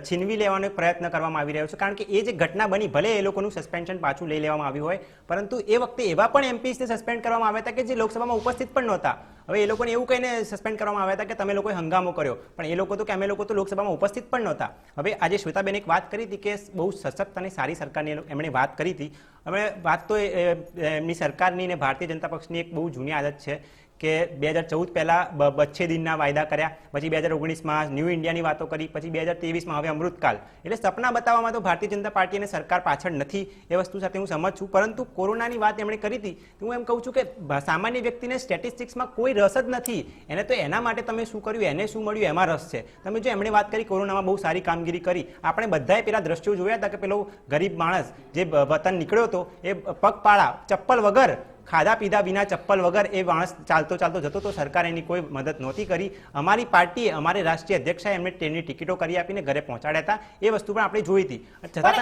છીનવી લેવાનો પ્રયત્ન કરવામાં આવી રહ્યો છે, કારણ કે એ જે ઘટના બની, ભલે એ લોકોનું સસ્પેન્શન પાછું લઈ લેવામાં આવ્યું હોય, પરંતુ એ વખતે એવા પણ એમપીસને સસ્પેન્ડ કરવામાં આવ્યા હતા કે જે લોકસભામાં ઉપસ્થિત પણ નહોતા. હવે એ લોકોને એવું કહીને સસ્પેન્ડ કરવામાં આવ્યા હતા કે તમે લોકોએ હંગામો કર્યો, પણ એ લોકો તો કે અમે લોકો તો લોકસભામાં ઉપસ્થિત પણ નહોતા. હવે આજે શ્વેતાબેન એક વાત કરી હતી કે બહુ સશક્ત અને સારી સરકારની એમણે વાત કરી હતી. હવે વાત તો એમની સરકારની ને ભારતીય જનતા પક્ષની એક બહુ જૂની આદત છે કે 2014 પહેલા 2 દિનના વાયદા કર્યા, પછી 2019માં ન્યૂ ઇન્ડિયાની વાતો કરી, પછી 2023માં હવે અમૃતકાલ. એટલે સપના બતાવવામાં તો ભારતીય જનતા પાર્ટી અને સરકાર પાછળ નથી, એ વસ્તુ સાથે હું સહમત છું. પરંતુ કોરોનાની વાત એમણે કરી હતી, હું એમ કહું છું કે સામાન્ય વ્યક્તિને સ્ટેટિસ્ટિક્સમાં કોઈ રસ જ નથી. એને તો એના માટે તમે શું કર્યું, એને શું મળ્યું એમાં રસ છે. તમે જો એમણે વાત કરી કોરોનામાં બહુ સારી કામગીરી કરી, આપણે બધાએ પેલા દ્રશ્યો જોયા હતા કે પેલો ગરીબ માણસ જે વતન નીકળ્યો હતો એ પગપાળા ચપ્પલ વગર, ખાધા પીધા વિના, ચપ્પલ વગર એ માણસ ચાલતો જતો તો સરકારે એની કોઈ મદદ નહોતી કરી. અમારી પાર્ટીએ, અમારે રાષ્ટ્રીય અધ્યક્ષાએ એમને ટ્રેનની ટિકિટો કરી આપીને ઘરે પહોંચાડ્યા હતા. એ વસ્તુ પણ આપણે જોઈ હતી. છતાં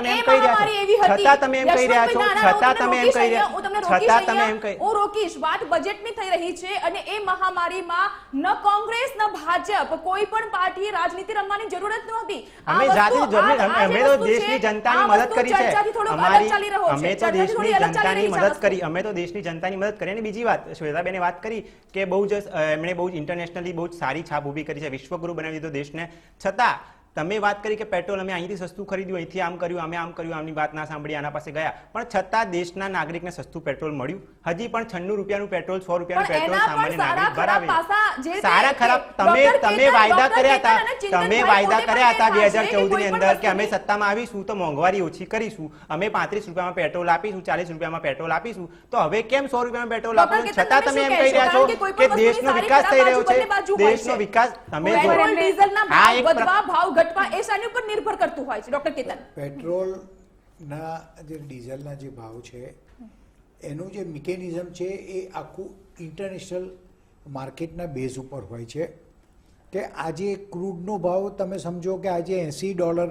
તમે એમ કહી રહ્યા છો, હું રોકીશ, વાત બજેટની થઈ રહી છે અને એ મહામારીમાં ન કોંગ્રેસ ન ભાજપ કોઈ પણ પાર્ટીએ રાજનીતિ રમવાની જરૂરત નહોતી. અમે તો દેશની જનતાની મદદ કરી છે, અમે તો દેશની જનતાની મદદ કરી. અને બીજી વાત, શ્વેતાબેને વાત કરી કે એમણે બહુ જ ઇન્ટરનેશનલી બહુ જ સારી છાપ ઊભી કરી છે, વિશ્વગુરુ બનાવી દીધો દેશને. છતાં તમે વાત કરી કે પેટ્રોલ અમે અહીંથી સસ્તું ખરીદ્યું, અહીંથી આમ કર્યું, અમે આમ કર્યું, આમની વાત ના સાંભળી, આના પાસે ગયા, પણ છતાં દેશના નાગરિકને સસ્તું પેટ્રોલ મળ્યું? હજી પણ 96 રૂપિયાનું પેટ્રોલ, 100 રૂપિયાનું પણ પેટ્રોલ એના સામાન્ય પણ નાગરિક સારા ખરાબ ભરાવે. પાસા જે રીતે સારા ખરાબ ડોક્ટર તમે કેતન, વાયદા ડોક્ટર કર્યા હતા, કેતન અને ચિંતનભાઈ તમે વાયદા પોતે કર્યા હતા પણ કહેતા 2014 છે ની કે અંદર કે અમે કોઈ પણ સત્તામાં આવીશું તો મોંઘવારી ઓછી કરીશું, અમે 35 રૂપિયામાં પેટ્રોલ આપીશું, 40 રૂપિયામાં પેટ્રોલ આપીશું. તો હવે કેમ 100 રૂપિયામાં પેટ્રોલ આપો? ડોક્ટર કેતન, છતાં તમે તમે શું એમ કહી રહ્યા કહેશો? છો કારણ કે કોઈ કે પણ દેશનો વસ્તુની વિકાસ સારી થઈ રહ્યો ખરાબ છે, બાજુ બંને બાજુ હોય દેશનો છે. વિકાસ તમે જો પેટ્રોલ ડીઝલના આ ભાવ એક વધવા ભાવ ઘટવા એ શાની ઉપર નિર્ભર કરતું હોય છે ડોક્ટર કેતન? પેટ્રોલના જે ડીઝલના જે ભાવ છે એનું જે મિકેનિઝમ છે એ આખું ઇન્ટરનેશનલ માર્કેટના બેઝ ઉપર હોય છે કે આજે ક્રૂડનો ભાવ તમે સમજો કે આજે $80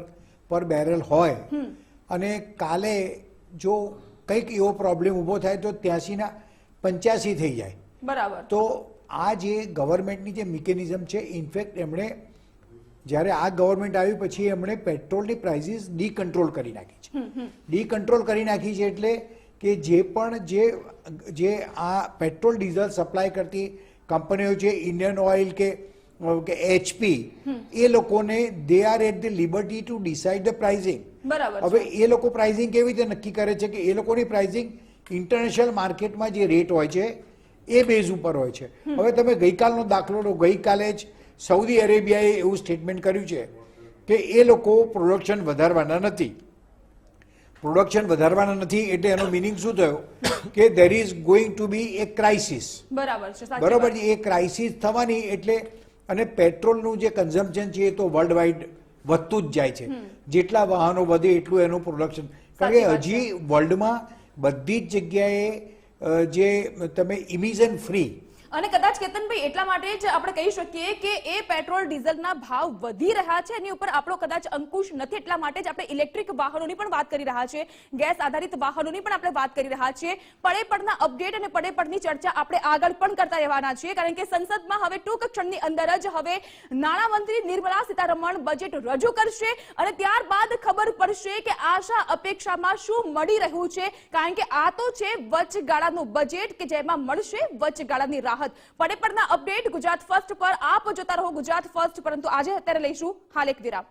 પર બેરલ હોય અને કાલે જો કંઈક એવો પ્રોબ્લેમ ઊભો થાય તો 83 ના 85 થઈ જાય. બરાબર. તો આ જે ગવર્મેન્ટની જે મિકેનિઝમ છે, ઇનફેક્ટ એમણે જ્યારે આ ગવર્મેન્ટ આવી પછી એમણે પેટ્રોલની પ્રાઇસીસ ડીકંટ્રોલ કરી નાખી છે. ડીકંટ્રોલ કરી નાખી છે એટલે કે જે પણ જે આ પેટ્રોલ ડીઝલ સપ્લાય કરતી કંપનીઓ છે, ઇન્ડિયન ઓઇલ કે HP, એ લોકોને they are at the liberty to decide the pricing. બરાબર. હવે એ લોકો પ્રાઇઝિંગ કેવી રીતે નક્કી કરે છે કે એ લોકોની પ્રાઇઝિંગ ઇન્ટરનેશનલ માર્કેટમાં જે રેટ હોય છે એ બેઝ ઉપર હોય છે. હવે તમે ગઈકાલનો દાખલો લો, ગઈકાલે જ સાઉદી અરેબિયાએ એવું સ્ટેટમેન્ટ કર્યું છે કે એ લોકો પ્રોડક્શન વધારવાના નથી. પ્રોડક્શન વધારવાના નથી એટલે એનો મિનિંગ શું થયો કે there is going to be a crisis. બરાબર છે, સાચી બરોબર વાત. છે, એ ક્રાઇસિસ થવાની એટલે અને પેટ્રોલનું જે કન્ઝમ્પશન છે એ તો વર્લ્ડ વાઇડ વધતું જ જાય છે. જેટલા વાહનો વધે એટલું એનું પ્રોડક્શન, કારણ સાચી કે વાત છે. હજી વર્લ્ડમાં બધી જ જગ્યાએ જે તમે ઇમિશન ફ્રી અને કદાચ કેતનભાઈ એટલા માટે જ આપણે કહી શકીએ કે એ પેટ્રોલ ડીઝલના ભાવ વધી રહ્યા છે એની ઉપર આપણો કદાચ અંકુશ નથી, એટલા માટે જ આપણે ઇલેક્ટ્રિક વાહનોની પણ વાત કરી રહ્યા છીએ, ગેસ આધારિત વાહનોની પણ આપણે વાત કરી રહ્યા છીએ. પડે પડના અપડેટ અને પડે પડની ચર્ચા આપણે આગળ પણ કરતા રહેવાના છીએ, કારણ કે સંસદમાં હવે ટૂંક ક્ષણની અંદર જ હવે નાણામંત્રી નિર્મલા સીતારમણ બજેટ રજૂ કરશે અને ત્યારબાદ ખબર પડશે કે આશા અપેક્ષામાં શું મળી રહ્યું છે, કારણ કે આ તો છે વચગાળાનું બજેટ કે જેમાં મળશે વચગાળાની રાહત. પડે પડના અપડેટ ગુજરાત ફર્સ્ટ પર આપ જોતા રહો ગુજરાત ફર્સ્ટ, પરંતુ આજે અત્યારે લઈશું હાલ એક વિરામ.